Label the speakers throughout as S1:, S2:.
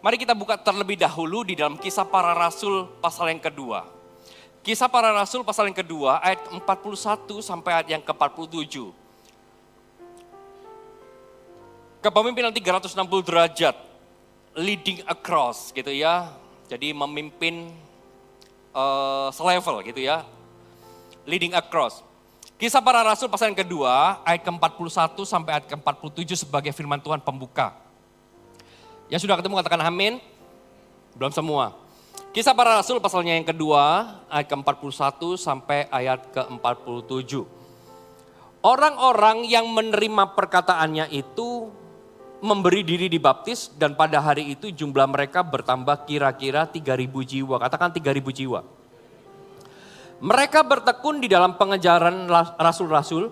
S1: Mari kita buka terlebih dahulu di dalam Kisah Para Rasul pasal yang kedua. Kisah Para Rasul pasal yang kedua ayat 41 sampai ayat yang ke-47. Kepemimpinan 360 derajat, leading across gitu ya. Jadi memimpin selevel gitu ya. Leading across. Kisah Para Rasul pasal yang kedua ayat ke-41 sampai ayat ke-47 sebagai firman Tuhan pembuka. Yang sudah ketemu katakan amin. Belum semua. Kisah Para Rasul pasalnya yang kedua ayat ke-41 sampai ayat ke-47. Orang-orang yang menerima perkataannya itu memberi diri dibaptis dan pada hari itu jumlah mereka bertambah kira-kira 3.000 jiwa. Katakan 3.000 jiwa. Mereka bertekun di dalam pengejaran rasul-rasul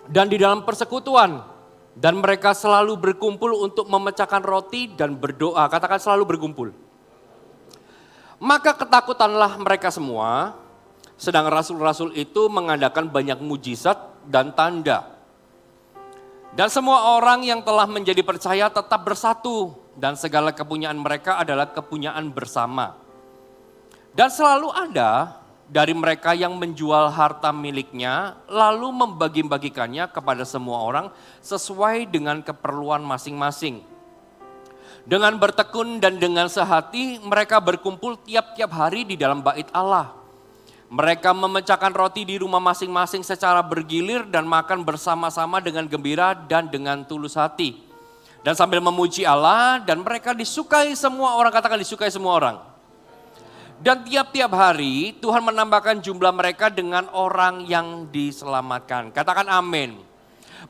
S1: dan di dalam persekutuan. Dan mereka selalu berkumpul untuk memecahkan roti dan berdoa. Katakan selalu berkumpul. Maka ketakutanlah mereka semua. Sedang rasul-rasul itu mengadakan banyak mujizat dan tanda. Dan semua orang yang telah menjadi percaya tetap bersatu. Dan segala kepunyaan mereka adalah kepunyaan bersama. Dan selalu ada dari mereka yang menjual harta miliknya lalu membagi-bagikannya kepada semua orang sesuai dengan keperluan masing-masing. Dengan bertekun dan dengan sehati mereka berkumpul tiap-tiap hari di dalam bait Allah. Mereka memecahkan roti di rumah masing-masing secara bergilir dan makan bersama-sama dengan gembira dan dengan tulus hati. Dan sambil memuji Allah dan mereka disukai semua orang, katakan disukai semua orang. Dan tiap-tiap hari Tuhan menambahkan jumlah mereka dengan orang yang diselamatkan. Katakan amin.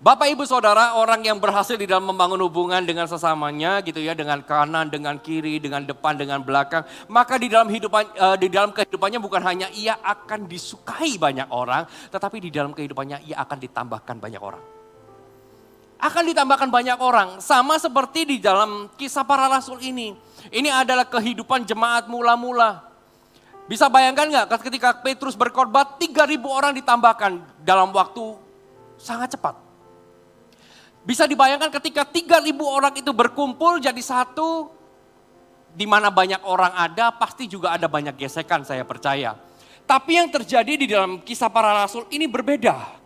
S1: Bapak ibu saudara, orang yang berhasil di dalam membangun hubungan dengan sesamanya gitu ya, dengan kanan, dengan kiri, dengan depan, dengan belakang. Maka di dalam kehidupannya bukan hanya ia akan disukai banyak orang, tetapi di dalam kehidupannya ia akan ditambahkan banyak orang. Akan ditambahkan banyak orang, sama seperti di dalam Kisah Para Rasul ini. Ini adalah kehidupan jemaat mula-mula. Bisa bayangkan nggak ketika Petrus berkhotbah 3.000 orang ditambahkan dalam waktu sangat cepat. Bisa dibayangkan ketika 3.000 orang itu berkumpul jadi satu, di mana banyak orang ada pasti juga ada banyak gesekan saya percaya. Tapi yang terjadi di dalam Kisah Para Rasul ini berbeda.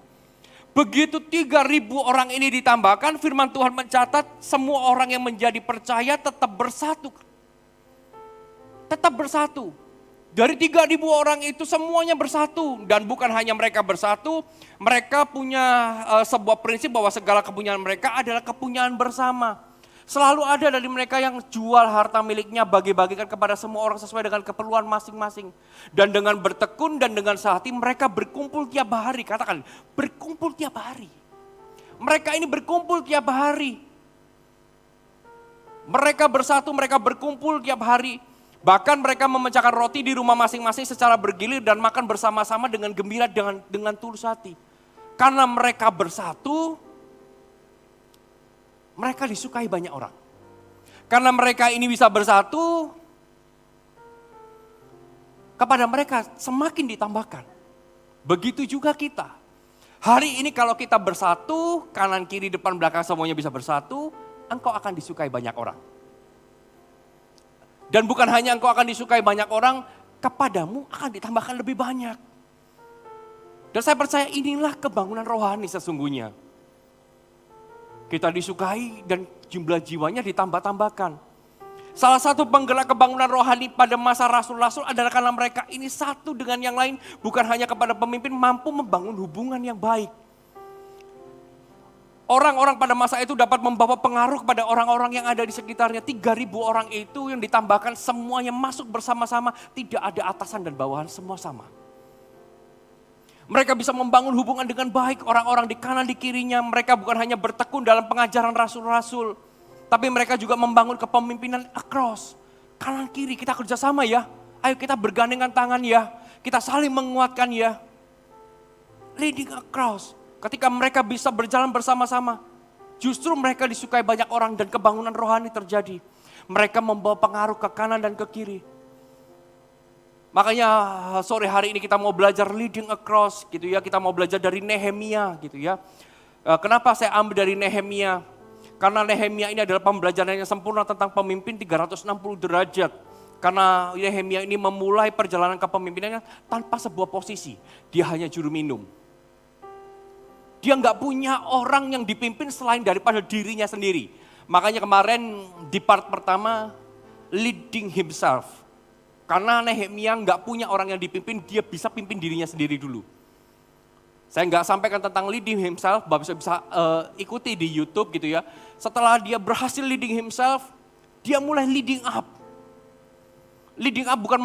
S1: Begitu 3.000 orang ini ditambahkan, firman Tuhan mencatat semua orang yang menjadi percaya tetap bersatu. Tetap bersatu. Dari 3.000 orang itu semuanya bersatu. Dan bukan hanya mereka bersatu, mereka punya sebuah prinsip bahwa segala kepunyaan mereka adalah kepunyaan bersama. Selalu ada dari mereka yang jual harta miliknya, bagi-bagikan kepada semua orang sesuai dengan keperluan masing-masing. Dan dengan bertekun dan dengan sehati mereka berkumpul tiap hari. Katakan, berkumpul tiap hari. Mereka ini berkumpul tiap hari. Mereka bersatu, mereka berkumpul tiap hari. Bahkan mereka memecahkan roti di rumah masing-masing secara bergilir dan makan bersama-sama dengan gembira dengan tulus hati. Karena mereka bersatu, mereka disukai banyak orang. Karena mereka ini bisa bersatu, kepada mereka semakin ditambahkan. Begitu juga kita. Hari ini kalau kita bersatu, kanan, kiri, depan, belakang semuanya bisa bersatu, engkau akan disukai banyak orang. Dan bukan hanya engkau akan disukai banyak orang, kepadamu akan ditambahkan lebih banyak. Dan saya percaya inilah kebangunan rohani sesungguhnya. Kita disukai dan jumlah jiwanya ditambah-tambahkan. Salah satu penggerak kebangunan rohani pada masa rasul-rasul adalah karena mereka ini satu dengan yang lain. Bukan hanya kepada pemimpin, mampu membangun hubungan yang baik. Orang-orang pada masa itu dapat membawa pengaruh kepada orang-orang yang ada di sekitarnya. 3.000 orang itu yang ditambahkan semuanya masuk bersama-sama. Tidak ada atasan dan bawahan, semua sama. Mereka bisa membangun hubungan dengan baik. Orang-orang di kanan di kirinya. Mereka bukan hanya bertekun dalam pengajaran rasul-rasul. Tapi mereka juga membangun kepemimpinan across. Kanan kiri kita kerjasama ya. Ayo kita bergandengan tangan ya. Kita saling menguatkan ya. Leading across. Ketika mereka bisa berjalan bersama-sama, justru mereka disukai banyak orang dan kebangunan rohani terjadi. Mereka membawa pengaruh ke kanan dan ke kiri. Makanya sore hari ini kita mau belajar leading across gitu ya. Kita mau belajar dari Nehemia gitu ya. Kenapa saya ambil dari Nehemia? Karena Nehemia ini adalah pembelajaran yang sempurna tentang pemimpin 360 derajat. Karena Nehemia ini memulai perjalanan kepemimpinannya tanpa sebuah posisi. Dia hanya juru minum. Dia nggak punya orang yang dipimpin selain daripada dirinya sendiri. Makanya kemarin di part pertama, leading himself. Karena Nehemia nggak punya orang yang dipimpin, dia bisa pimpin dirinya sendiri dulu. Saya nggak sampaikan tentang leading himself, Bapak bisa ikuti di YouTube gitu ya. Setelah dia berhasil leading himself, dia mulai leading up. Leading up bukan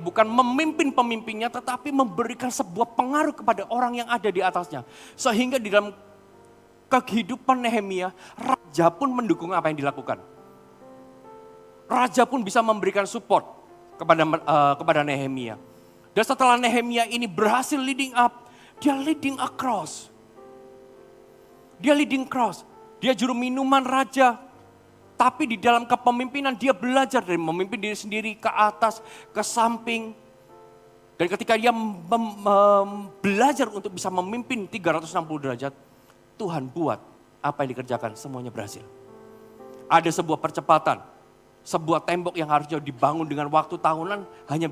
S1: bukan memimpin pemimpinnya, tetapi memberikan sebuah pengaruh kepada orang yang ada di atasnya. Sehingga di dalam kehidupan Nehemia, raja pun mendukung apa yang dilakukan. Raja pun bisa memberikan support kepada Nehemia. Dan setelah Nehemia ini berhasil leading up, dia leading across. Dia leading across. Dia juru minuman raja. Tapi di dalam kepemimpinan dia belajar dari memimpin diri sendiri ke atas, ke samping. Dan ketika dia belajar untuk bisa memimpin 360 derajat, Tuhan buat apa yang dikerjakan semuanya berhasil. Ada sebuah percepatan, sebuah tembok yang harusnya dibangun dengan waktu tahunan hanya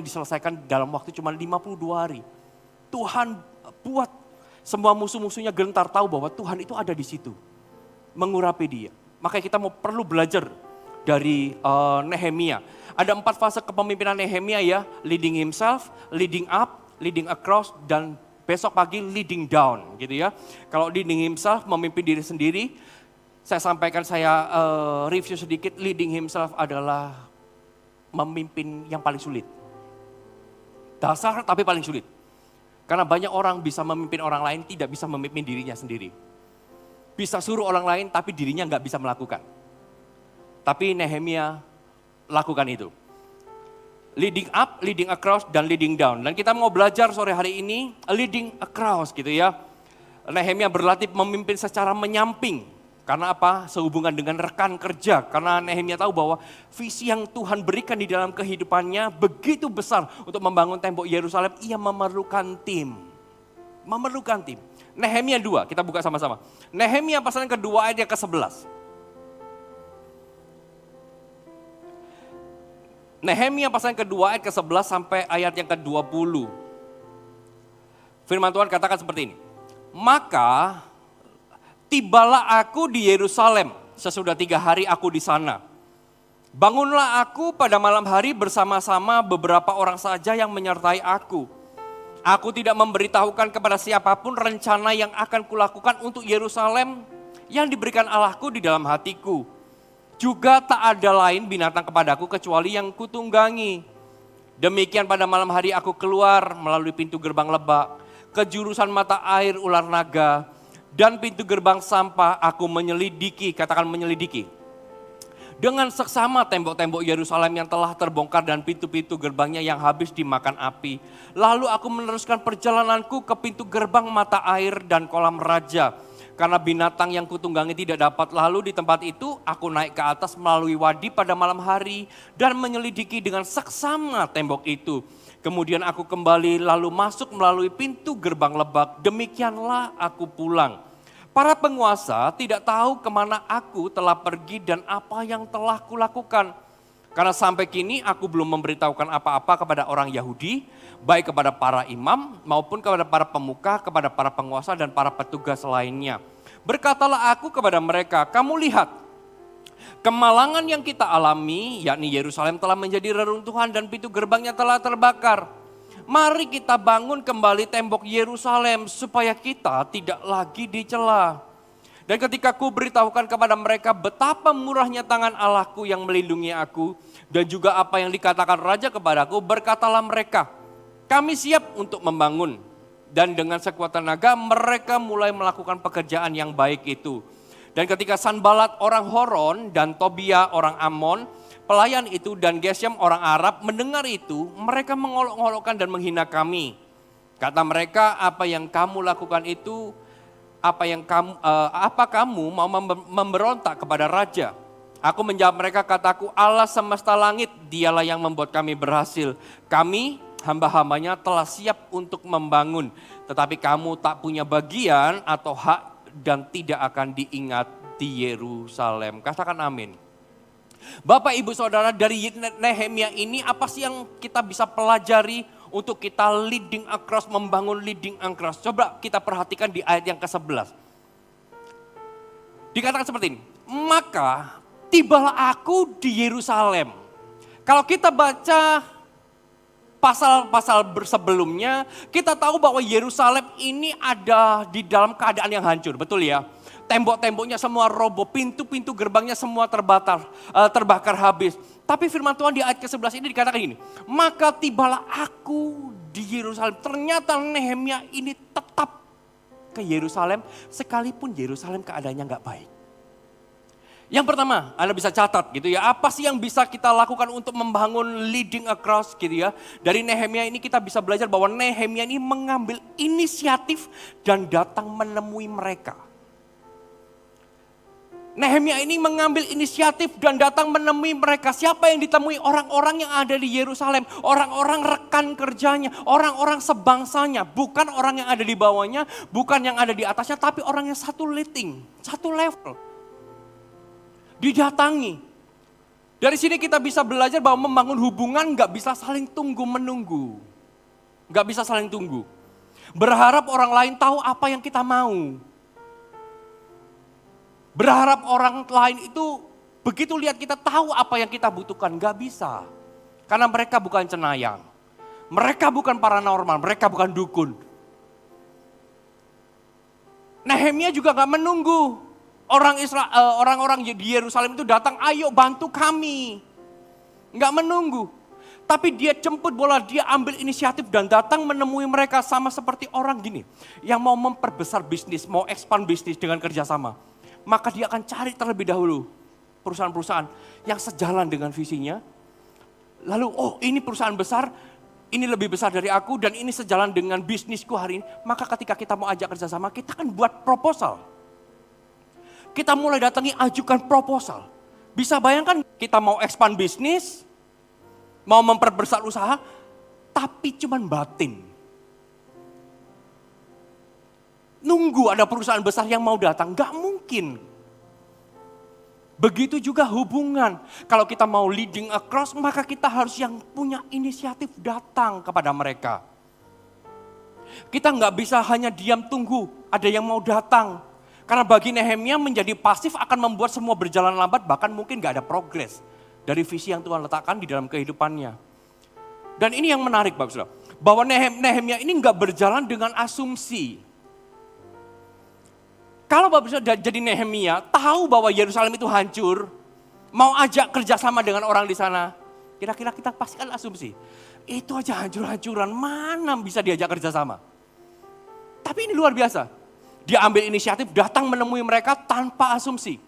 S1: diselesaikan dalam waktu cuma 52 hari. Tuhan buat semua musuh-musuhnya gentar tahu bahwa Tuhan itu ada di situ, mengurapi dia. Makanya kita perlu belajar dari Nehemia. Ada 4 fase kepemimpinan Nehemia ya, leading himself, leading up, leading across, dan besok pagi leading down gitu ya. Kalau leading himself, memimpin diri sendiri, saya sampaikan, saya review sedikit, leading himself adalah memimpin yang paling sulit. Dasar tapi paling sulit. Karena banyak orang bisa memimpin orang lain, tidak bisa memimpin dirinya sendiri. Bisa suruh orang lain tapi dirinya nggak bisa melakukan. Tapi Nehemia lakukan itu. Leading up, leading across, dan leading down. Dan kita mau belajar sore hari ini leading across gitu ya. Nehemia berlatih memimpin secara menyamping. Karena apa? Sehubungan dengan rekan kerja. Karena Nehemia tahu bahwa visi yang Tuhan berikan di dalam kehidupannya begitu besar untuk membangun tembok Yerusalem. Ia memerlukan tim. Memerlukan tim. Nehemia 2, kita buka sama-sama. Nehemia pasal yang kedua ayat yang ke-11. Nehemia pasal yang kedua ayat ke-11 sampai ayat yang ke-20. Firman Tuhan katakan seperti ini. Maka tibalah aku di Yerusalem sesudah 3 hari aku di sana. Bangunlah aku pada malam hari bersama-sama beberapa orang saja yang menyertai aku. Aku tidak memberitahukan kepada siapapun rencana yang akan kulakukan untuk Yerusalem yang diberikan Allahku di dalam hatiku. Juga tak ada lain binatang kepadaku kecuali yang kutunggangi. Demikian pada malam hari aku keluar melalui pintu gerbang lebak, ke jurusan mata air ular naga, dan pintu gerbang sampah aku menyelidiki, katakan menyelidiki. Dengan seksama tembok-tembok Yerusalem yang telah terbongkar dan pintu-pintu gerbangnya yang habis dimakan api. Lalu aku meneruskan perjalananku ke pintu gerbang mata air dan kolam raja. Karena binatang yang kutunggangi tidak dapat, lalu di tempat itu aku naik ke atas melalui wadi pada malam hari dan menyelidiki dengan seksama tembok itu. Kemudian aku kembali lalu masuk melalui pintu gerbang lebak, demikianlah aku pulang. Para penguasa tidak tahu kemana aku telah pergi dan apa yang telah kulakukan. Karena sampai kini aku belum memberitahukan apa-apa kepada orang Yahudi, baik kepada para imam maupun kepada para pemuka, kepada para penguasa dan para petugas lainnya. Berkatalah aku kepada mereka, kamu lihat, kemalangan yang kita alami, yakni Yerusalem telah menjadi reruntuhan dan pintu gerbangnya telah terbakar. Mari kita bangun kembali tembok Yerusalem supaya kita tidak lagi dicela. Dan ketika ku beritahukan kepada mereka betapa murahnya tangan Allahku yang melindungi aku dan juga apa yang dikatakan raja kepadaku, berkatalah mereka, kami siap untuk membangun. Dan dengan sekuat tenaga mereka mulai melakukan pekerjaan yang baik itu. Dan ketika Sanbalat orang Horon dan Tobia orang Amon, pelayan itu dan Gesem orang Arab mendengar itu, mereka mengolok-olokkan dan menghina kami. Kata mereka, apa yang kamu lakukan itu, apa kamu mau memberontak kepada raja? Aku menjawab mereka, kataku, Allah semesta langit, dialah yang membuat kami berhasil. Kami, hamba-hambanya telah siap untuk membangun, tetapi kamu tak punya bagian atau hak dan tidak akan diingat di Yerusalem. Katakan amin. Bapak, Ibu, Saudara, dari Nehemia ini apa sih yang kita bisa pelajari untuk kita leading across, membangun leading across? Coba kita perhatikan di ayat yang ke-11. Dikatakan seperti ini, maka tibalah aku di Yerusalem. Kalau kita baca pasal-pasal sebelumnya, kita tahu bahwa Yerusalem ini ada di dalam keadaan yang hancur, betul ya? Tembok-temboknya semua roboh, pintu-pintu gerbangnya semua terbakar habis. Tapi firman Tuhan di ayat ke-11 ini dikatakan gini, maka tibalah aku di Yerusalem. Ternyata Nehemia ini tetap ke Yerusalem, sekalipun Yerusalem keadaannya nggak baik. Yang pertama, Anda bisa catat gitu ya, apa sih yang bisa kita lakukan untuk membangun leading across gitu ya. Dari Nehemia ini kita bisa belajar bahwa Nehemia ini mengambil inisiatif dan datang menemui mereka. Nehemia ini mengambil inisiatif dan datang menemui mereka. Siapa yang ditemui? Orang-orang yang ada di Yerusalem. Orang-orang rekan kerjanya. Orang-orang sebangsanya. Bukan orang yang ada di bawahnya. Bukan yang ada di atasnya. Tapi orang yang satu leading. Satu level. Didatangi. Dari sini kita bisa belajar bahwa membangun hubungan gak bisa saling tunggu menunggu. Gak bisa saling tunggu. Berharap orang lain tahu apa yang kita mau. Berharap orang lain itu begitu lihat kita tahu apa yang kita butuhkan. Gak bisa. Karena mereka bukan cenayang. Mereka bukan paranormal, mereka bukan dukun. Nehemia juga gak menunggu. Orang-orang di Yerusalem itu datang, ayo bantu kami. Gak menunggu. Tapi dia jemput bola, dia ambil inisiatif dan datang menemui mereka sama seperti orang gini. Yang mau memperbesar bisnis, mau expand bisnis dengan kerjasama. Maka dia akan cari terlebih dahulu perusahaan-perusahaan yang sejalan dengan visinya. Lalu, oh ini perusahaan besar, ini lebih besar dari aku dan ini sejalan dengan bisnisku hari ini. Maka ketika kita mau ajak kerjasama, kita kan buat proposal. Kita mulai datangi, ajukan proposal. Bisa bayangkan kita mau expand bisnis, mau memperbesar usaha, tapi cuman batin. Nunggu ada perusahaan besar yang mau datang, gak mungkin. Begitu juga hubungan. Kalau kita mau leading across, maka kita harus yang punya inisiatif datang kepada mereka. Kita gak bisa hanya diam tunggu, ada yang mau datang. Karena bagi Nehemia menjadi pasif akan membuat semua berjalan lambat, bahkan mungkin gak ada progres dari visi yang Tuhan letakkan di dalam kehidupannya. Dan ini yang menarik Bapak Saudara, bahwa Nehemia ini gak berjalan dengan asumsi. Kalau Bapak Saudara jadi Nehemia, tahu bahwa Yerusalem itu hancur, mau ajak kerjasama dengan orang di sana, kira-kira kita pasti kan asumsi, itu aja hancur-hancuran, mana bisa diajak kerjasama. Tapi ini luar biasa. Dia ambil inisiatif, datang menemui mereka tanpa asumsi.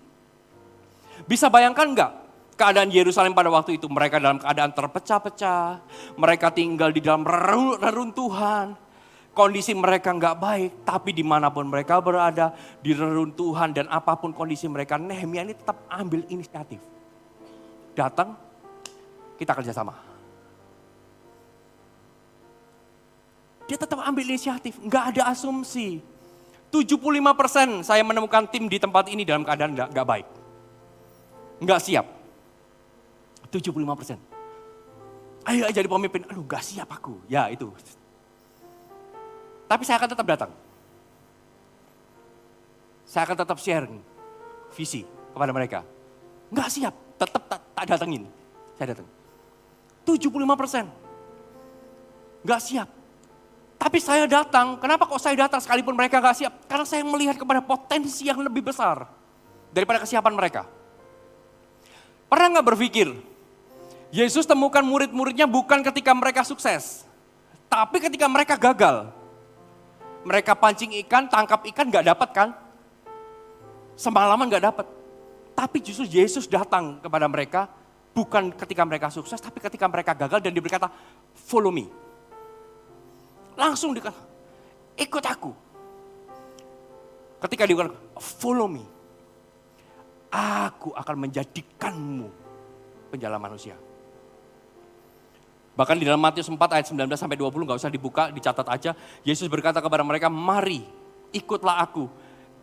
S1: Bisa bayangkan enggak keadaan Yerusalem pada waktu itu? Mereka dalam keadaan terpecah-pecah, mereka tinggal di dalam reruntuhan. Kondisi mereka enggak baik, tapi dimanapun mereka berada, di reruntuhan dan apapun kondisi mereka, Nehemia ini tetap ambil inisiatif. Datang, kita kerjasama. Dia tetap ambil inisiatif, enggak ada asumsi. 75% saya menemukan tim di tempat ini dalam keadaan enggak baik. Enggak siap. 75%. Ayo jadi pemimpin, aduh enggak siap aku. Ya itu. Tapi saya akan tetap datang. Saya akan tetap share visi kepada mereka. Enggak siap, tetap tak datengin. Saya datang. 75%. Enggak siap. Tapi saya datang, kenapa kok saya datang sekalipun mereka gak siap? Karena saya melihat kepada potensi yang lebih besar daripada kesiapan mereka. Pernah gak berpikir, Yesus temukan murid-muridnya bukan ketika mereka sukses, tapi ketika mereka gagal. Mereka pancing ikan, tangkap ikan gak dapat kan? Semalaman gak dapat. Tapi justru Yesus datang kepada mereka, bukan ketika mereka sukses, tapi ketika mereka gagal dan dia berkata, follow me. Langsung dikata, ikut aku. Ketika dia berkata, follow me. Aku akan menjadikanmu penjala manusia. Bahkan di dalam Matius 4 ayat 19 sampai 20 gak usah dibuka, dicatat aja. Yesus berkata kepada mereka, mari ikutlah aku.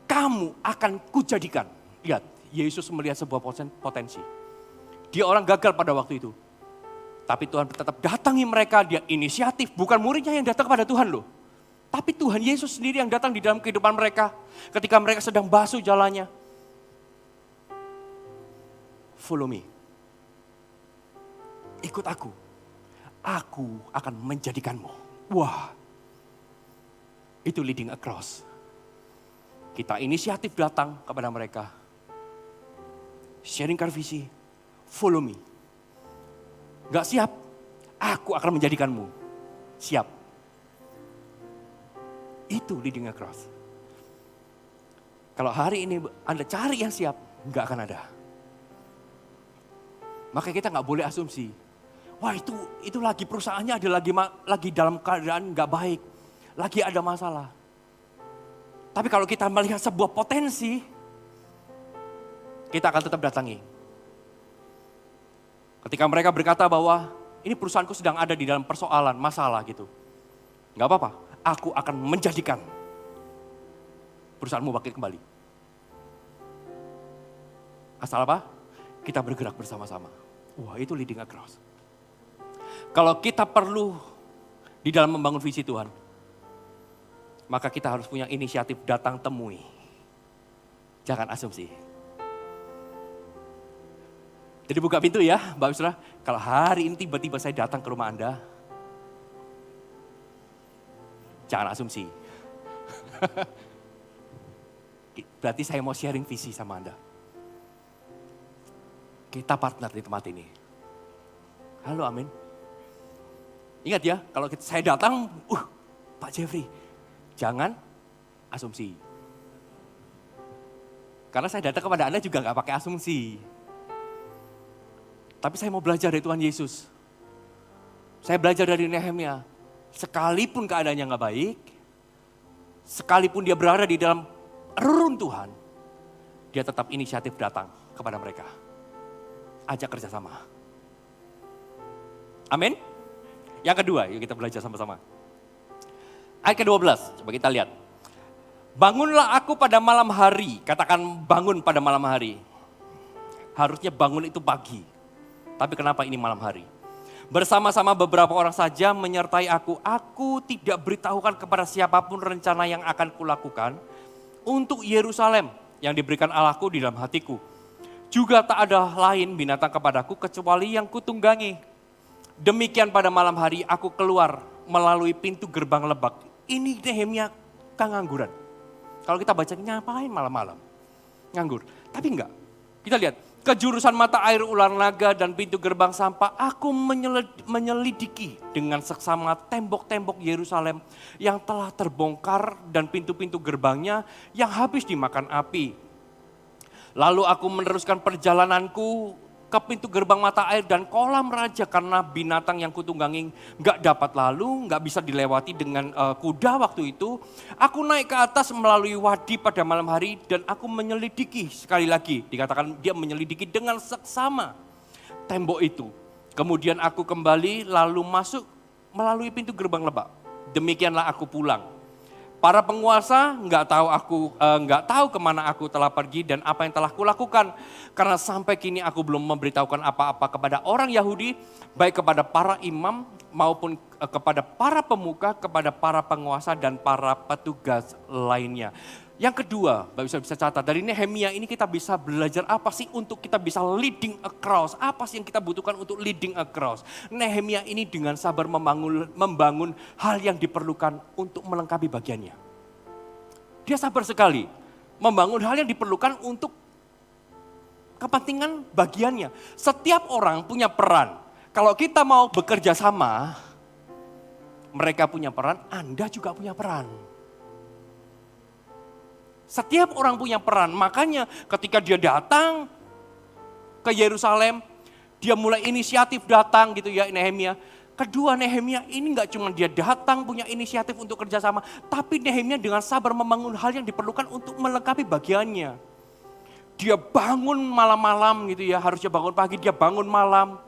S1: kamu akan kujadikan. Lihat, Yesus melihat sebuah potensi. Dia orang gagal pada waktu itu. Tapi Tuhan tetap datangi mereka, dia inisiatif. Bukan muridnya yang datang kepada Tuhan loh. Tapi Tuhan Yesus sendiri yang datang di dalam kehidupan mereka. Ketika mereka sedang basuh jalannya. Follow me. Ikut aku. Aku akan menjadikanmu. Wah. Itu leading across. Kita inisiatif datang kepada mereka. Sharingkan visi. Follow me. Gak siap? Aku akan menjadikanmu. Siap. Itu leading across. Kalau hari ini Anda cari yang siap, gak akan ada. Maka kita gak boleh asumsi. Wah itu lagi perusahaannya ada lagi dalam keadaan gak baik. Lagi ada masalah. Tapi kalau kita melihat sebuah potensi, kita akan tetap datangi. Ketika mereka berkata bahwa ini perusahaanku sedang ada di dalam persoalan, masalah gitu. Gak apa-apa, aku akan menjadikan perusahaanmu bangkit kembali. Asal apa? Kita bergerak bersama-sama. Wah itu leading across. Kalau kita perlu di dalam membangun visi Tuhan, maka kita harus punya inisiatif datang temui. Jangan asumsi. Jadi buka pintu ya, Bapak Saudara. Kalau hari ini tiba-tiba saya datang ke rumah Anda, jangan asumsi. Berarti saya mau sharing visi sama Anda. Kita partner di tempat ini. Halo, amin. Ingat ya, kalau saya datang, Pak Jeffrey, jangan asumsi. Karena saya datang kepada Anda juga gak pakai asumsi. Tapi saya mau belajar dari Tuhan Yesus. Saya belajar dari Nehemia. Sekalipun keadaannya gak baik, sekalipun dia berada di dalam reruntuhan, dia tetap inisiatif datang kepada mereka. Ajak kerjasama. Amin. Yang kedua, yuk kita belajar sama-sama. Ayat ke-12, coba kita lihat. Bangunlah aku pada malam hari. Katakan bangun pada malam hari. Harusnya bangun itu pagi. Tapi kenapa ini malam hari? Bersama-sama beberapa orang saja menyertai aku. Aku tidak beritahukan kepada siapapun rencana yang akan kulakukan untuk Yerusalem yang diberikan Allahku di dalam hatiku. Juga tak ada lain binatang kepadaku kecuali yang kutunggangi. Demikian pada malam hari aku keluar melalui pintu gerbang lebak. Ini Nehemia kengangguran. Kalau kita baca ngapain malam-malam? Nganggur. Tapi enggak. Kita lihat. Kejurusan mata air ular naga dan pintu gerbang sampah, aku menyelidiki dengan seksama tembok-tembok Yerusalem yang telah terbongkar dan pintu-pintu gerbangnya yang habis dimakan api. Lalu aku meneruskan perjalananku ke pintu gerbang mata air dan kolam raja karena binatang yang kutunggangi gak dapat lalu, gak bisa dilewati dengan kuda waktu itu. Aku naik ke atas melalui wadi pada malam hari dan aku menyelidiki, sekali lagi dikatakan dia menyelidiki dengan seksama tembok itu. Kemudian aku kembali lalu masuk melalui pintu gerbang lebak. Demikianlah aku pulang. Para penguasa nggak tahu kemana aku telah pergi dan apa yang telah kulakukan. Karena sampai kini aku belum memberitahukan apa-apa kepada orang Yahudi, baik kepada para imam maupun kepada para pemuka, kepada para penguasa dan para petugas lainnya. Yang kedua, Bapak bisa catat, dari Nehemia ini kita bisa belajar apa sih untuk kita bisa leading across. Apa sih yang kita butuhkan untuk leading across. Nehemia ini dengan sabar membangun hal yang diperlukan untuk melengkapi bagiannya. Dia sabar sekali membangun hal yang diperlukan untuk kepentingan bagiannya. Setiap orang punya peran. Kalau kita mau bekerja sama, mereka punya peran, Anda juga punya peran. Setiap orang punya peran, makanya ketika dia datang ke Yerusalem, dia mulai inisiatif datang gitu ya Nehemia. Kedua Nehemia ini gak cuma dia datang punya inisiatif untuk kerjasama, tapi Nehemia dengan sabar membangun hal yang diperlukan untuk melengkapi bagiannya. Dia bangun malam-malam gitu ya, harusnya bangun pagi, dia bangun malam.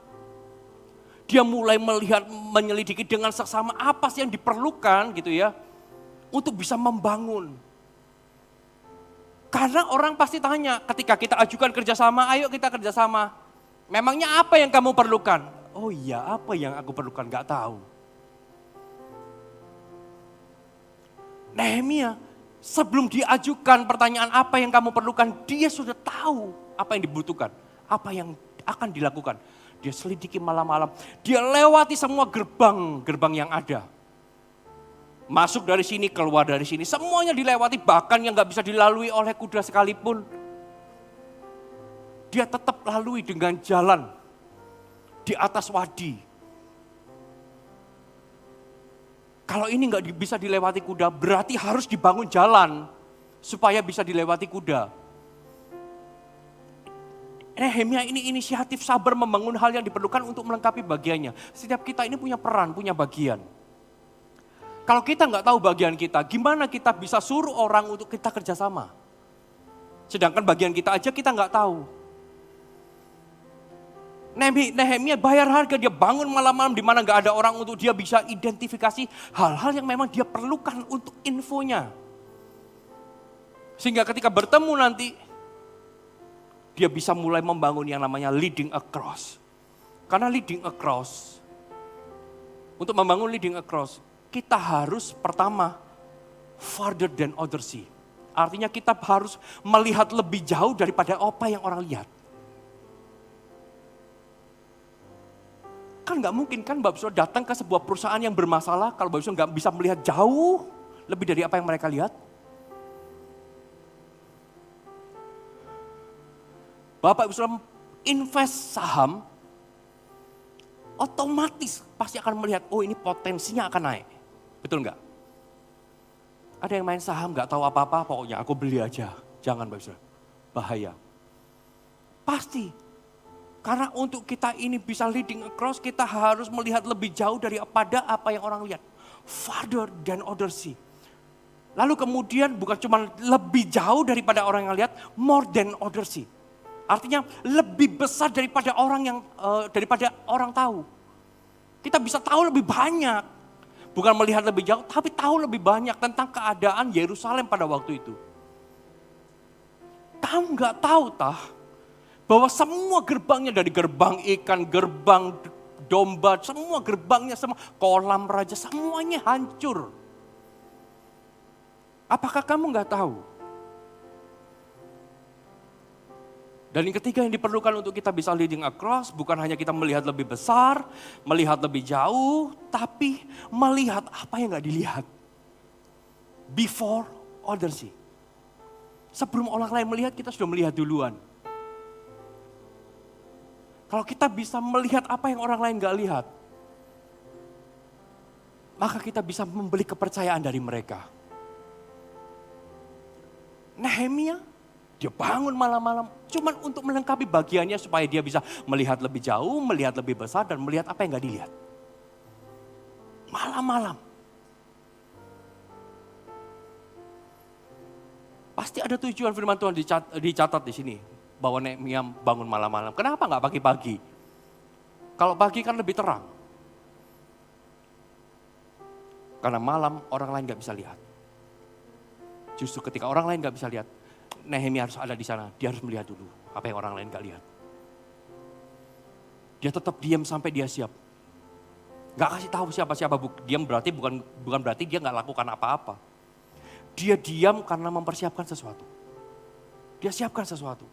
S1: Dia mulai melihat, menyelidiki dengan seksama apa sih yang diperlukan gitu ya, untuk bisa membangun. Karena orang pasti tanya ketika kita ajukan kerjasama, ayo kita kerjasama. Memangnya apa yang kamu perlukan? Oh iya, apa yang aku perlukan? Gak tahu. Nehemia sebelum diajukan pertanyaan apa yang kamu perlukan, dia sudah tahu apa yang dibutuhkan, apa yang akan dilakukan. Dia selidiki malam-malam, dia lewati semua gerbang yang ada. Masuk dari sini, keluar dari sini, semuanya dilewati, bahkan yang gak bisa dilalui oleh kuda sekalipun. Dia tetap lalui dengan jalan di atas wadi. Kalau ini gak bisa dilewati kuda, berarti harus dibangun jalan supaya bisa dilewati kuda. Nehemia ini inisiatif sabar membangun hal yang diperlukan untuk melengkapi bagiannya. Setiap kita ini punya peran, punya bagian. Kalau kita nggak tahu bagian kita, gimana kita bisa suruh orang untuk kita kerjasama? Sedangkan bagian kita aja kita nggak tahu. Nehemia bayar harga, dia bangun malam-malam di mana nggak ada orang untuk dia bisa identifikasi hal-hal yang memang dia perlukan untuk infonya. Sehingga ketika bertemu nanti, dia bisa mulai membangun yang namanya leading across. Karena leading across, untuk membangun leading across, kita harus pertama farther than others see. Artinya kita harus melihat lebih jauh daripada apa yang orang lihat. Kan gak mungkin kan Bapak Saudara datang ke sebuah perusahaan yang bermasalah kalau Bapak Saudara gak bisa melihat jauh lebih dari apa yang mereka lihat. Bapak Ibu Saudara invest saham, otomatis pasti akan melihat, oh ini potensinya akan naik. Betul nggak? Ada yang main saham nggak tahu apa-apa, pokoknya aku beli aja. Jangan Bapak Saudara, bahaya. Pasti, karena untuk kita ini bisa leading across, kita harus melihat lebih jauh daripada apa yang orang lihat. Farther than others see. Lalu kemudian bukan cuma lebih jauh daripada orang yang lihat, more than others see. Artinya lebih besar daripada orang tahu. Kita bisa tahu lebih banyak. Bukan melihat lebih jauh, tapi tahu lebih banyak tentang keadaan Yerusalem pada waktu itu. Kamu nggak tahu bahwa semua gerbangnya dari gerbang ikan, gerbang domba, semua gerbangnya, semua kolam raja, semuanya hancur. Apakah kamu nggak tahu? Dan yang ketiga yang diperlukan untuk kita bisa leading across, bukan hanya kita melihat lebih besar, melihat lebih jauh, tapi melihat apa yang gak dilihat. Before others see. Sebelum orang lain melihat, kita sudah melihat duluan. Kalau kita bisa melihat apa yang orang lain gak lihat, maka kita bisa membeli kepercayaan dari mereka. Nehemia, dia bangun malam-malam cuman untuk melengkapi bagiannya supaya dia bisa melihat lebih jauh, melihat lebih besar dan melihat apa yang gak dilihat. Malam-malam. Pasti ada tujuan firman Tuhan dicatat di sini. Bahwa Nehemia bangun malam-malam. Kenapa gak pagi-pagi? Kalau pagi kan lebih terang. Karena malam orang lain gak bisa lihat. Justru ketika orang lain gak bisa lihat, Nehemia harus ada di sana, dia harus melihat dulu apa yang orang lain gak lihat. Dia tetap diam sampai dia siap. Gak kasih tahu siapa-siapa, diam berarti bukan berarti dia gak lakukan apa-apa. Dia diam karena mempersiapkan sesuatu. Dia siapkan sesuatu.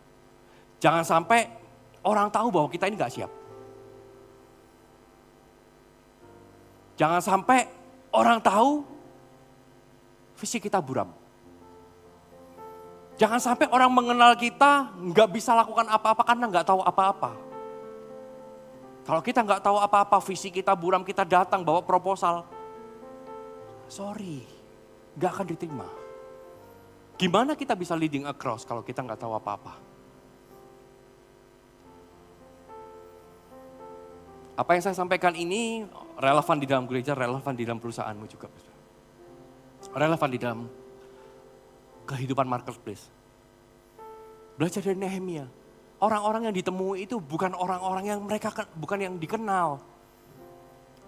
S1: Jangan sampai orang tahu bahwa kita ini gak siap. Jangan sampai orang tahu visi kita buram. Jangan sampai orang mengenal kita nggak bisa lakukan apa-apa karena nggak tahu apa-apa. Kalau kita nggak tahu apa-apa, visi kita buram, kita datang bawa proposal. Sorry, nggak akan diterima. Gimana kita bisa leading across kalau kita nggak tahu apa-apa? Apa yang saya sampaikan ini relevan di dalam gereja, relevan di dalam perusahaanmu juga. Relevan di dalam kehidupan marketplace. Belajar dari Nehemia. Orang-orang yang ditemui itu bukan orang-orang yang bukan yang dikenal.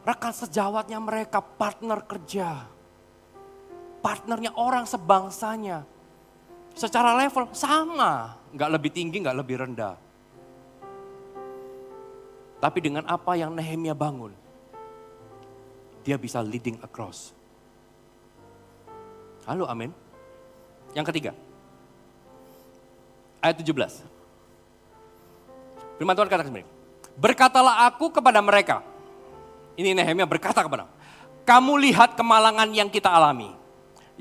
S1: Rekan sejawatnya mereka, partner kerja. Partnernya orang sebangsanya. Secara level sama, nggak lebih tinggi, nggak lebih rendah. Tapi dengan apa yang Nehemia bangun, dia bisa leading across. Halo, amin. Yang ketiga, ayat 17. Firman Tuhan kata seperti ini. Berkatalah aku kepada mereka. Ini Nehemia berkata kepada mereka. Kamu lihat kemalangan yang kita alami.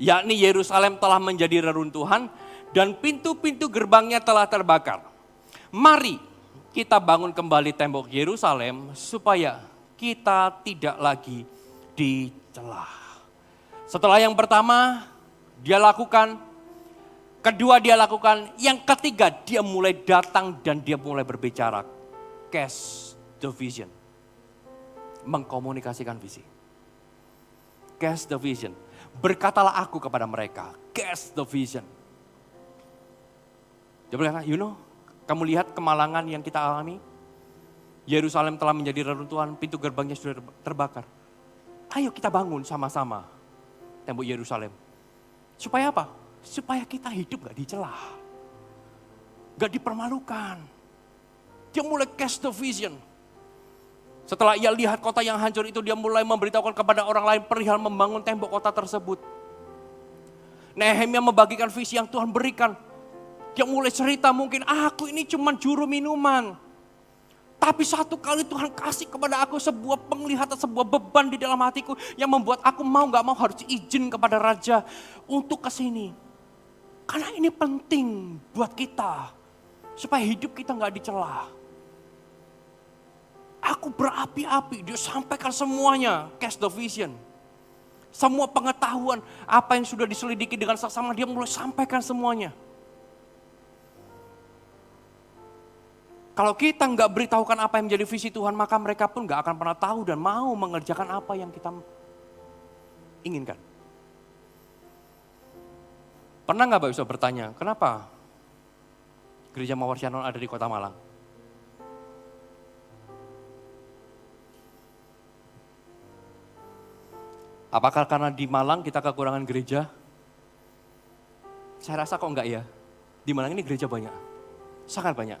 S1: Yakni Yerusalem telah menjadi reruntuhan dan pintu-pintu gerbangnya telah terbakar. Mari kita bangun kembali tembok Yerusalem supaya kita tidak lagi dicela. Setelah yang pertama dia lakukan, kedua dia lakukan, yang ketiga dia mulai datang dan dia mulai berbicara. Cast the vision. Mengkomunikasikan visi. Cast the vision. Berkatalah aku kepada mereka. Cast the vision. Dia berkata, kamu lihat kemalangan yang kita alami. Yerusalem telah menjadi reruntuhan, pintu gerbangnya sudah terbakar. Ayo kita bangun sama-sama tembok Yerusalem. Supaya apa? Supaya kita hidup gak dicela. Gak dipermalukan. Dia mulai cast the vision. Setelah ia lihat kota yang hancur itu, dia mulai memberitahukan kepada orang lain perihal membangun tembok kota tersebut. Nehemia membagikan visi yang Tuhan berikan. Dia mulai cerita, mungkin aku ini cuma juru minuman. Tapi satu kali Tuhan kasih kepada aku sebuah penglihatan, sebuah beban di dalam hatiku yang membuat aku mau gak mau harus izin kepada raja untuk kesini. Karena ini penting buat kita. Supaya hidup kita gak dicela. Aku berapi-api, dia sampaikan semuanya, cast the vision. Semua pengetahuan, apa yang sudah diselidiki dengan seksama, dia mulai sampaikan semuanya. Kalau kita nggak beritahukan apa yang menjadi visi Tuhan, maka mereka pun nggak akan pernah tahu dan mau mengerjakan apa yang kita inginkan. Pernah nggak Bapak bisa bertanya, kenapa Gereja Mawar Shalom ada di Kota Malang? Apakah karena di Malang kita kekurangan gereja? Saya rasa kok enggak ya. Di Malang ini gereja banyak. Sangat banyak.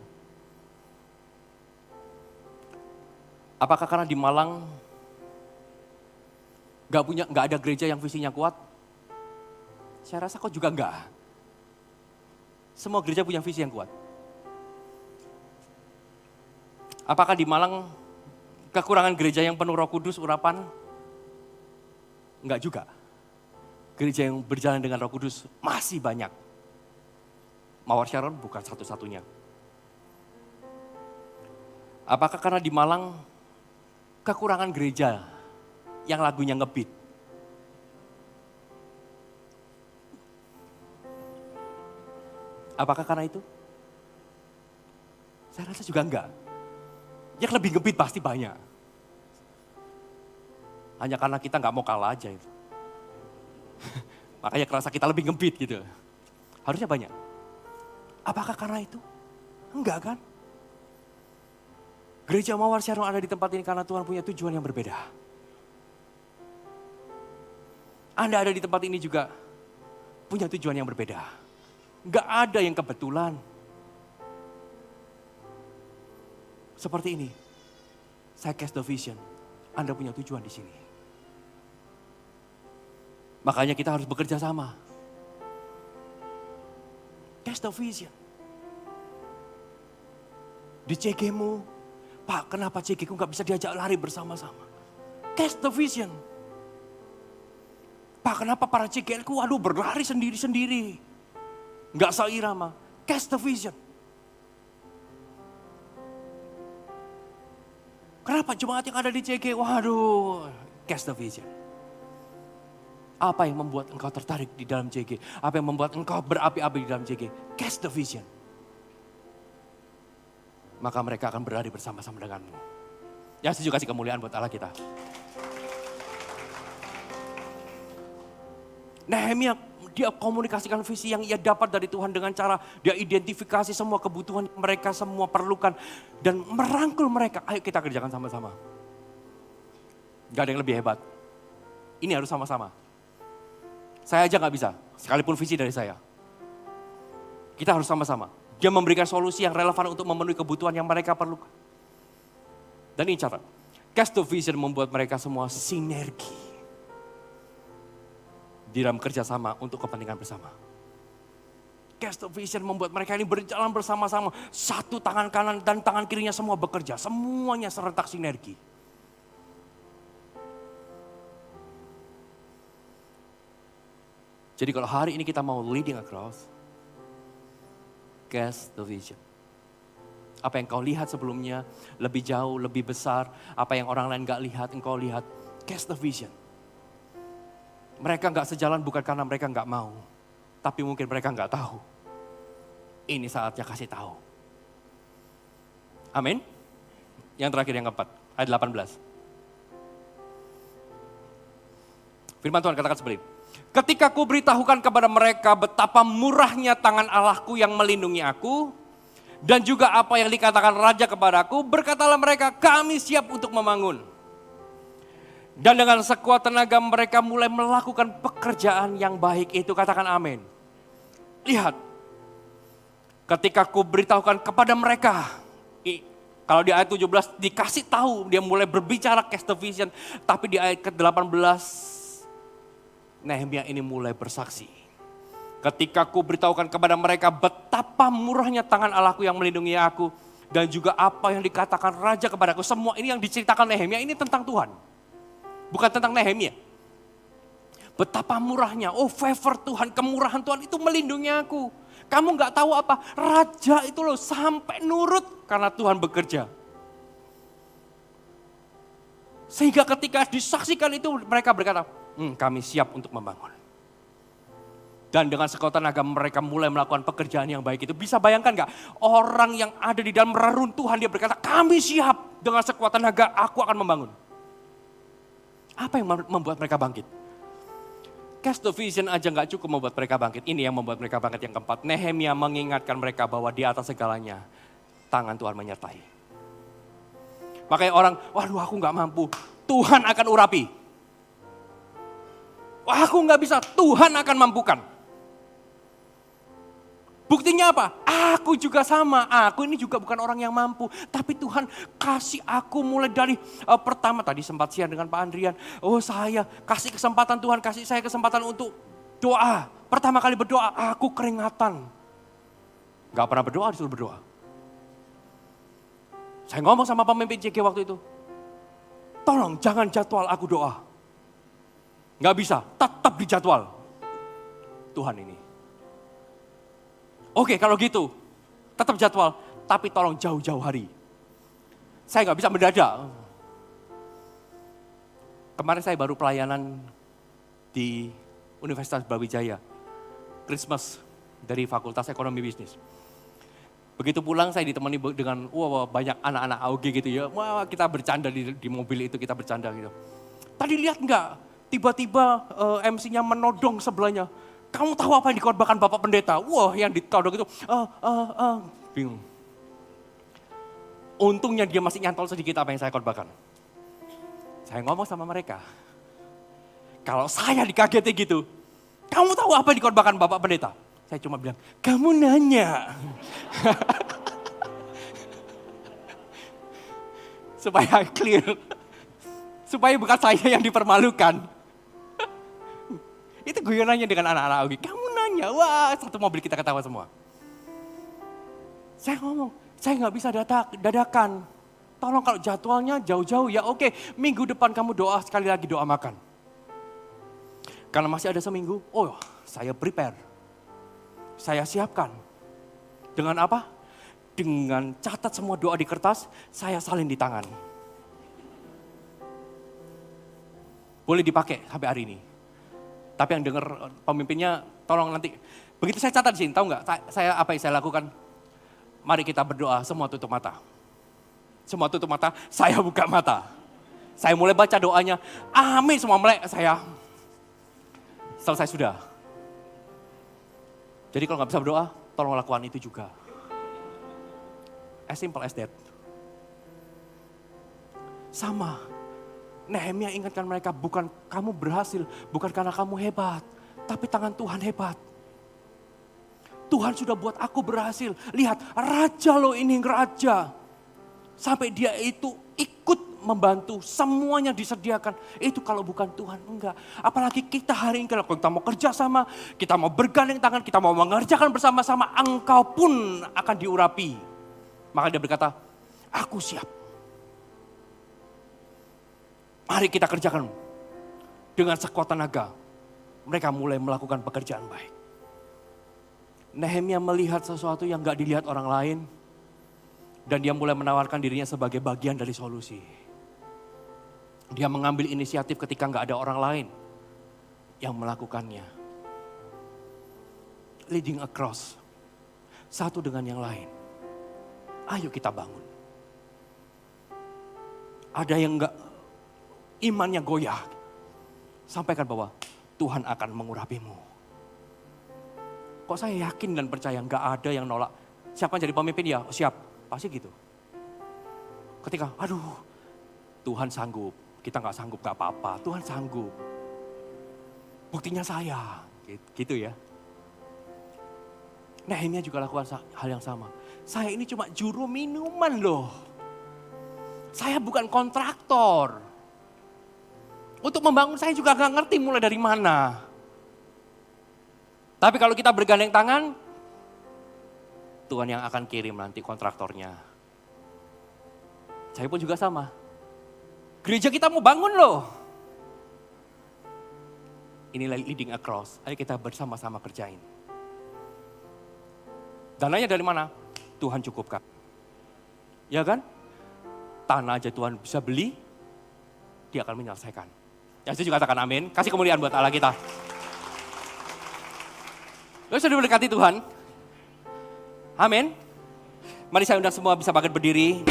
S1: Apakah karena di Malang enggak ada gereja yang visinya kuat? Saya rasa kok juga enggak. Semua gereja punya visi yang kuat. Apakah di Malang kekurangan gereja yang penuh Roh Kudus, urapan? Enggak juga. Gereja yang berjalan dengan Roh Kudus masih banyak. Mawar Sharon bukan satu-satunya. Apakah karena di Malang kekurangan gereja yang lagunya ngebeat? Apakah karena itu? Saya rasa juga enggak. Yang lebih ngebeat pasti banyak. Hanya karena kita nggak mau kalah aja itu. Makanya kerasa kita lebih ngebeat gitu. Harusnya banyak. Apakah karena itu? Enggak kan? Gereja Mawar Shalom ada di tempat ini karena Tuhan punya tujuan yang berbeda. Anda ada di tempat ini juga punya tujuan yang berbeda. Enggak ada yang kebetulan. Seperti ini. Saya cast the vision. Anda punya tujuan di sini. Makanya kita harus bekerja sama. Cast the vision. Di CG-mu, Pak kenapa CG-ku gak bisa diajak lari bersama-sama? Cast the vision. Pak kenapa para CGL-ku berlari sendiri-sendiri. Gak seirama. Cast the vision. Kenapa jemaat yang ada di CG, cast the vision. Apa yang membuat engkau tertarik di dalam CG? Apa yang membuat engkau berapi-api di dalam CG? Cast the vision. Maka mereka akan berlari bersama-sama denganmu. Ya, setuju kasih kemuliaan buat Allah kita. Nehemia, dia komunikasikan visi yang ia dapat dari Tuhan dengan cara dia identifikasi semua kebutuhan yang mereka semua perlukan. Dan merangkul mereka, ayo kita kerjakan sama-sama. Gak ada yang lebih hebat. Ini harus sama-sama. Saya aja gak bisa, sekalipun visi dari saya. Kita harus sama-sama. Dia memberikan solusi yang relevan untuk memenuhi kebutuhan yang mereka perlukan. Dan ini catat, Cast the Vision membuat mereka semua sinergi di dalam kerjasama untuk kepentingan bersama. Cast the Vision membuat mereka ini berjalan bersama-sama. Satu tangan kanan dan tangan kirinya semua bekerja. Semuanya serentak sinergi. Jadi kalau hari ini kita mau leading across, cast the vision. Apa yang kau lihat sebelumnya lebih jauh, lebih besar. Apa yang orang lain gak lihat, engkau lihat. Cast the vision. Mereka gak sejalan bukan karena mereka gak mau. Tapi mungkin mereka gak tahu. Ini saatnya kasih tahu. Amin. Yang terakhir yang keempat, ayat 18. Firman Tuhan katakan seperti ini. Ketika ku beritahukan kepada mereka betapa murahnya tangan Allahku yang melindungi aku, dan juga apa yang dikatakan Raja kepadaku, berkatalah mereka, kami siap untuk membangun. Dan dengan sekuat tenaga mereka mulai melakukan pekerjaan yang baik itu, katakan amin. Lihat, ketika ku beritahukan kepada mereka, kalau di ayat 17 dikasih tahu, dia mulai berbicara cast the vision, tapi di ayat ke-18, Nehemia ini mulai bersaksi. Ketika ku beritahukan kepada mereka betapa murahnya tangan Allahku yang melindungi aku. Dan juga apa yang dikatakan Raja kepadaku. Semua ini yang diceritakan Nehemia ini tentang Tuhan. Bukan tentang Nehemia. Betapa murahnya, favor Tuhan, kemurahan Tuhan itu melindungi aku. Kamu gak tahu apa, Raja itu loh sampai nurut karena Tuhan bekerja. Sehingga ketika disaksikan itu mereka berkata, kami siap untuk membangun. Dan dengan sekuat tenaga mereka mulai melakukan pekerjaan yang baik itu. Bisa bayangkan gak? Orang yang ada di dalam reruntuhan dia berkata, kami siap dengan sekuat tenaga aku akan membangun. Apa yang membuat mereka bangkit? Cast the vision aja gak cukup membuat mereka bangkit. Ini yang membuat mereka bangkit yang keempat. Nehemia mengingatkan mereka bahwa di atas segalanya tangan Tuhan menyertai. Makanya orang, waduh aku gak mampu. Tuhan akan urapi. Aku gak bisa, Tuhan akan mampukan. Buktinya apa? Aku juga sama, aku ini juga bukan orang yang mampu. Tapi Tuhan kasih aku mulai dari pertama, tadi sempat siang dengan Pak Andrian. Saya kasih kesempatan, Tuhan kasih saya kesempatan untuk doa. Pertama kali berdoa, aku keringatan. Gak pernah berdoa, disuruh berdoa. Saya ngomong sama pemimpin JG waktu itu. Tolong jangan jadwal aku doa. Gak bisa, tetap dijadwal. Tuhan ini. Oke kalau gitu, tetap jadwal. Tapi tolong jauh-jauh hari. Saya gak bisa mendadak. Kemarin saya baru pelayanan di Universitas Brawijaya. Christmas dari Fakultas Ekonomi Bisnis. Begitu pulang saya ditemani dengan banyak anak-anak AUG gitu ya. Wah kita bercanda di mobil itu, kita bercanda gitu. Tadi lihat enggak? Tiba-tiba MC-nya menodong sebelahnya. Kamu tahu apa yang dikorbankan Bapak Pendeta? Wah yang ditodong itu, bingung. Untungnya dia masih nyantol sedikit apa yang saya korbankan. Saya ngomong sama mereka. Kalau saya dikageti gitu, kamu tahu apa yang dikorbankan Bapak Pendeta? Saya cuma bilang, kamu nanya. Supaya clear. Supaya bukan saya yang dipermalukan. Itu guyonannya dengan anak-anak Augie. Kamu nanya, wah satu mobil kita ketawa semua. Saya ngomong, saya gak bisa dadakan. Tolong kalau jadwalnya jauh-jauh ya oke. Minggu depan kamu doa sekali lagi doa makan. Karena masih ada seminggu, saya prepare. Saya siapkan. Dengan apa? Dengan catat semua doa di kertas, saya salin di tangan. Boleh dipakai sampai hari ini. Tapi yang dengar pemimpinnya, tolong nanti. Begitu saya catat di sini, tahu nggak? Saya apa yang saya lakukan? Mari kita berdoa, semua tutup mata. Semua tutup mata, saya buka mata. Saya mulai baca doanya, amin semua mulai saya. Selesai sudah. Jadi kalau nggak bisa berdoa, tolong lakukan itu juga. As simple as that. Sama. Nehemia ingatkan mereka, bukan kamu berhasil, bukan karena kamu hebat, tapi tangan Tuhan hebat.
S2: Tuhan sudah buat aku berhasil. Lihat, raja loh ini, raja. Sampai dia itu ikut membantu, semuanya disediakan. Itu kalau bukan Tuhan, enggak. Apalagi kita hari ini, kalau kita mau kerja sama, kita mau bergandeng tangan, kita mau mengerjakan bersama-sama, engkau pun akan diurapi. Maka dia berkata, aku siap. Mari kita kerjakan dengan sekuat tenaga. Mereka mulai melakukan pekerjaan baik. Nehemia melihat sesuatu yang gak dilihat orang lain. Dan dia mulai menawarkan dirinya sebagai bagian dari solusi. Dia mengambil inisiatif ketika gak ada orang lain yang melakukannya. Leading across. Satu dengan yang lain. Ayo kita bangun. Ada yang gak imannya goyah. Sampaikan bahwa Tuhan akan mengurapimu. Kok saya yakin dan percaya gak ada yang nolak. Siapa jadi pemimpin ya? Siap. Pasti gitu. Ketika, aduh, Tuhan sanggup. Kita gak sanggup gak apa-apa. Tuhan sanggup. Buktinya saya. Gitu ya. Nehemia juga lakukan hal yang sama. Saya ini cuma juru minuman loh. Saya bukan kontraktor. Untuk membangun saya juga gak ngerti mulai dari mana. Tapi kalau kita bergandeng tangan, Tuhan yang akan kirim nanti kontraktornya. Saya pun juga sama. Gereja kita mau bangun loh. Inilah leading across. Ayo kita bersama-sama kerjain. Dananya dari mana? Tuhan cukupkan. Ya kan? Tanah aja Tuhan bisa beli, dia akan menyelesaikan. Yang setuju katakan amin. Kasih kemuliaan buat Allah kita. Lo sudah diberkati Tuhan. Amin. Mari saya undang semua bisa bangkit berdiri.